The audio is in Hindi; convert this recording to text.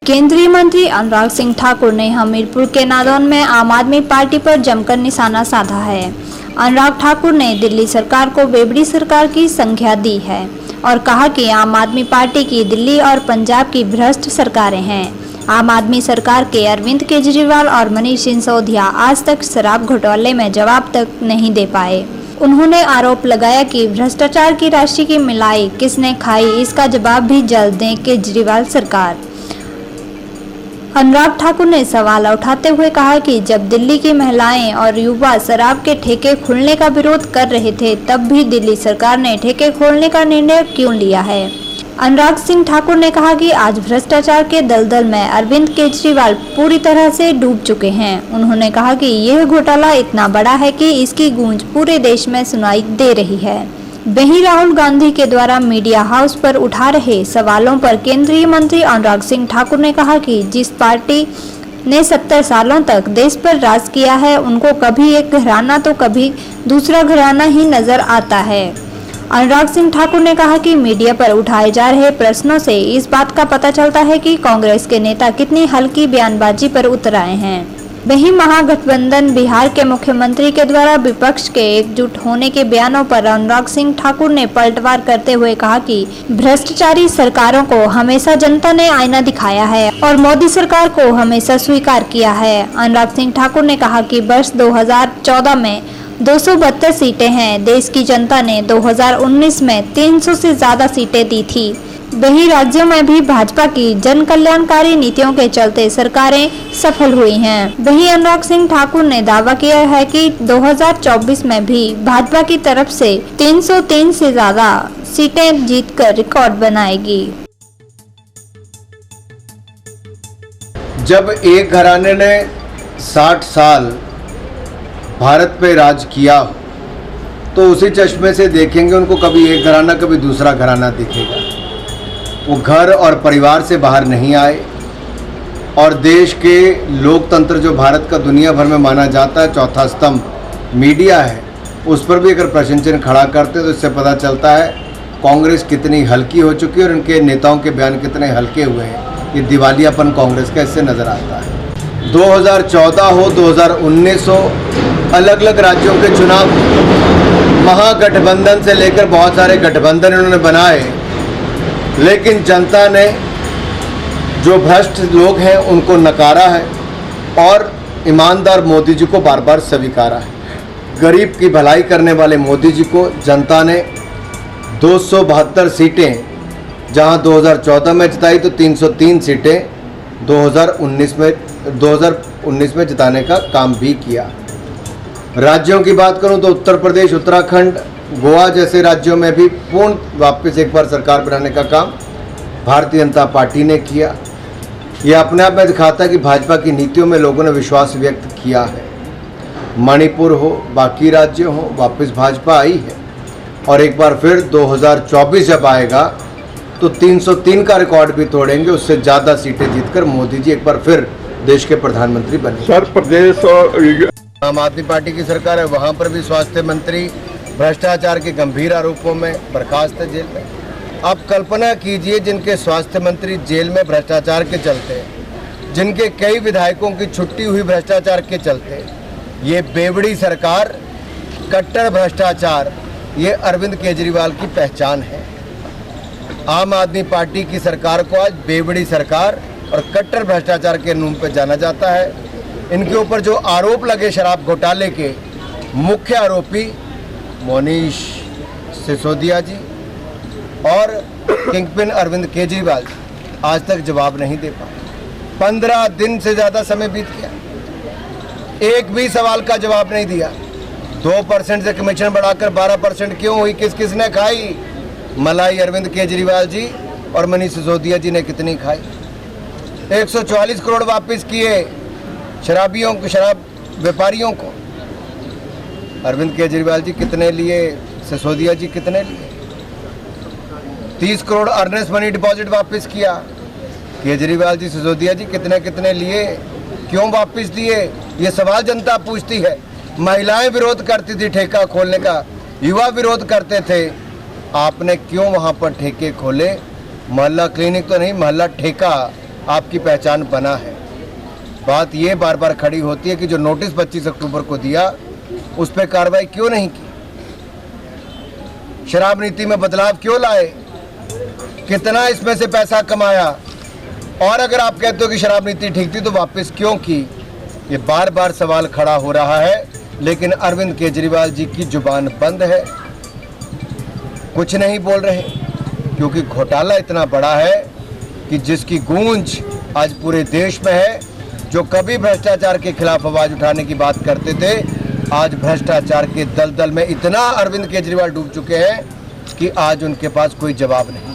केंद्रीय मंत्री अनुराग सिंह ठाकुर ने हमीरपुर के नादौन में आम आदमी पार्टी पर जमकर निशाना साधा है। अनुराग ठाकुर ने दिल्ली सरकार को बेवड़ी सरकार की संज्ञा दी है और कहा कि आम आदमी पार्टी की दिल्ली और पंजाब की भ्रष्ट सरकारें हैं। आम आदमी सरकार के अरविंद केजरीवाल और मनीष सिसोदिया आज तक शराब घोटाले में जवाब तक नहीं दे पाए। उन्होंने आरोप लगाया कि भ्रष्टाचार की राशि की मिलाई किसने खाई, इसका जवाब भी जल्द दें केजरीवाल सरकार। अनुराग ठाकुर ने सवाल उठाते हुए कहा कि जब दिल्ली की महिलाएं और युवा शराब के ठेके खोलने का विरोध कर रहे थे, तब भी दिल्ली सरकार ने ठेके खोलने का निर्णय क्यों लिया है। अनुराग सिंह ठाकुर ने कहा कि आज भ्रष्टाचार के दलदल में अरविंद केजरीवाल पूरी तरह से डूब चुके हैं। उन्होंने कहा कि यह घोटाला इतना बड़ा है कि इसकी गूंज पूरे देश में सुनाई दे रही है। वहीं राहुल गांधी के द्वारा मीडिया हाउस पर उठा रहे सवालों पर केंद्रीय मंत्री अनुराग सिंह ठाकुर ने कहा कि जिस पार्टी ने 70 सालों तक देश पर राज किया है, उनको कभी एक घराना तो कभी दूसरा घराना ही नजर आता है। अनुराग सिंह ठाकुर ने कहा कि मीडिया पर उठाए जा रहे प्रश्नों से इस बात का पता चलता है कि कांग्रेस के नेता कितनी हल्की बयानबाजी पर उतर आए हैं। वहीं महागठबंधन बिहार के मुख्यमंत्री के द्वारा विपक्ष के एकजुट होने के बयानों पर अनुराग सिंह ठाकुर ने पलटवार करते हुए कहा कि भ्रष्टाचारी सरकारों को हमेशा जनता ने आईना दिखाया है और मोदी सरकार को हमेशा स्वीकार किया है। अनुराग सिंह ठाकुर ने कहा कि वर्ष 2014 में 272 सीटें हैं। देश की जनता ने 2019 में 300 से ज्यादा सीटें दी थी। वहीं राज्यों में भी भाजपा की जन कल्याणकारी नीतियों के चलते सरकारें सफल हुई हैं। वहीं अनुराग सिंह ठाकुर ने दावा किया है कि 2024 में भी भाजपा की तरफ से 303 से ज्यादा सीटें जीतकर रिकॉर्ड बनाएगी। जब एक घराने ने 60 साल भारत पे राज किया तो उसी चश्मे से देखेंगे उनको, कभी एक घराना कभी दूसरा घराना दिखेगा। वो घर और परिवार से बाहर नहीं आए और देश के लोकतंत्र जो भारत का दुनिया भर में माना जाता है चौथा स्तंभ मीडिया है, उस पर भी अगर प्रश्न चिन्ह खड़ा करते तो इससे पता चलता है कांग्रेस कितनी हल्की हो चुकी है और उनके नेताओं के बयान कितने हल्के हुए हैं। ये दिवालियापन कांग्रेस का इससे नज़र आता है। 2014 हो 2019 हो, अलग अलग राज्यों के चुनाव महागठबंधन से लेकर बहुत सारे गठबंधन इन्होंने बनाए, लेकिन जनता ने जो भ्रष्ट लोग हैं उनको नकारा है और ईमानदार मोदी जी को बार बार स्वीकारा है। गरीब की भलाई करने वाले मोदी जी को जनता ने 272 सीटें जहां 2014 में जिताई तो 303 सीटें 2019 में जिताने का काम भी किया। राज्यों की बात करूं तो उत्तर प्रदेश, उत्तराखंड, गोवा जैसे राज्यों में भी पूर्ण वापस एक बार सरकार बनाने का काम भारतीय जनता पार्टी ने किया। यह अपने आप में दिखाता है कि भाजपा की नीतियों में लोगों ने विश्वास व्यक्त किया है। मणिपुर हो, बाकी राज्य हो, वापस भाजपा आई है और एक बार फिर 2024 जब आएगा तो 303 का रिकॉर्ड भी तोड़ेंगे। उससे ज़्यादा सीटें जीतकर मोदी जी एक बार फिर देश के प्रधानमंत्री बने। सर, प्रदेश और आम आदमी पार्टी की सरकार है, वहाँ पर भी स्वास्थ्य मंत्री भ्रष्टाचार के गंभीर आरोपों में बर्खास्त है, जेल में। आप कल्पना कीजिए जिनके स्वास्थ्य मंत्री जेल में भ्रष्टाचार के चलते, जिनके कई विधायकों की छुट्टी हुई भ्रष्टाचार के चलते, ये बेवड़ी सरकार, कट्टर भ्रष्टाचार, ये अरविंद केजरीवाल की पहचान है। आम आदमी पार्टी की सरकार को आज बेवड़ी सरकार और कट्टर भ्रष्टाचार के नाम पर जाना जाता है। इनके ऊपर जो आरोप लगे शराब घोटाले के, मुख्य आरोपी मनीष सिसोदिया जी और किंगपिन अरविंद केजरीवाल आज तक जवाब नहीं दे पाए। 15 दिन से ज़्यादा समय बीत गया, एक भी सवाल का जवाब नहीं दिया। 2% से कमीशन बढ़ाकर 12% क्यों हुई, किस किस ने खाई? मलाई अरविंद केजरीवाल जी और मनीष सिसोदिया जी ने कितनी खाई? 144 करोड़ वापस किए शराबियों को, शराब व्यापारियों को। अरविंद केजरीवाल जी कितने लिए, सिसोदिया जी कितने लिए? 30 करोड़ अर्नेस्ट मनी डिपॉजिट वापस किया। केजरीवाल जी, सिसोदिया जी कितने कितने लिए, क्यों वापस दिए? ये सवाल जनता पूछती है। महिलाएं विरोध करती थी ठेका खोलने का, युवा विरोध करते थे, आपने क्यों वहाँ पर ठेके खोले? मोहल्ला क्लिनिक तो नहीं, मोहल्ला ठेका आपकी पहचान बना है। बात ये बार बार खड़ी होती है कि जो नोटिस 25 अक्टूबर को दिया उस पर कार्रवाई क्यों नहीं की, शराब नीति में बदलाव क्यों लाए, कितना इसमें से पैसा कमाया, और अगर आप कहते हो कि शराब नीति ठीक थी तो वापस क्यों की। ये बार बार सवाल खड़ा हो रहा है, लेकिन अरविंद केजरीवाल जी की जुबान बंद है, कुछ नहीं बोल रहे, क्योंकि घोटाला इतना बड़ा है कि जिसकी गूंज आज पूरे देश में है। जो कभी भ्रष्टाचार के खिलाफ आवाज उठाने की बात करते थे, आज भ्रष्टाचार के दलदल में इतना अरविंद केजरीवाल डूब चुके हैं कि आज उनके पास कोई जवाब नहीं।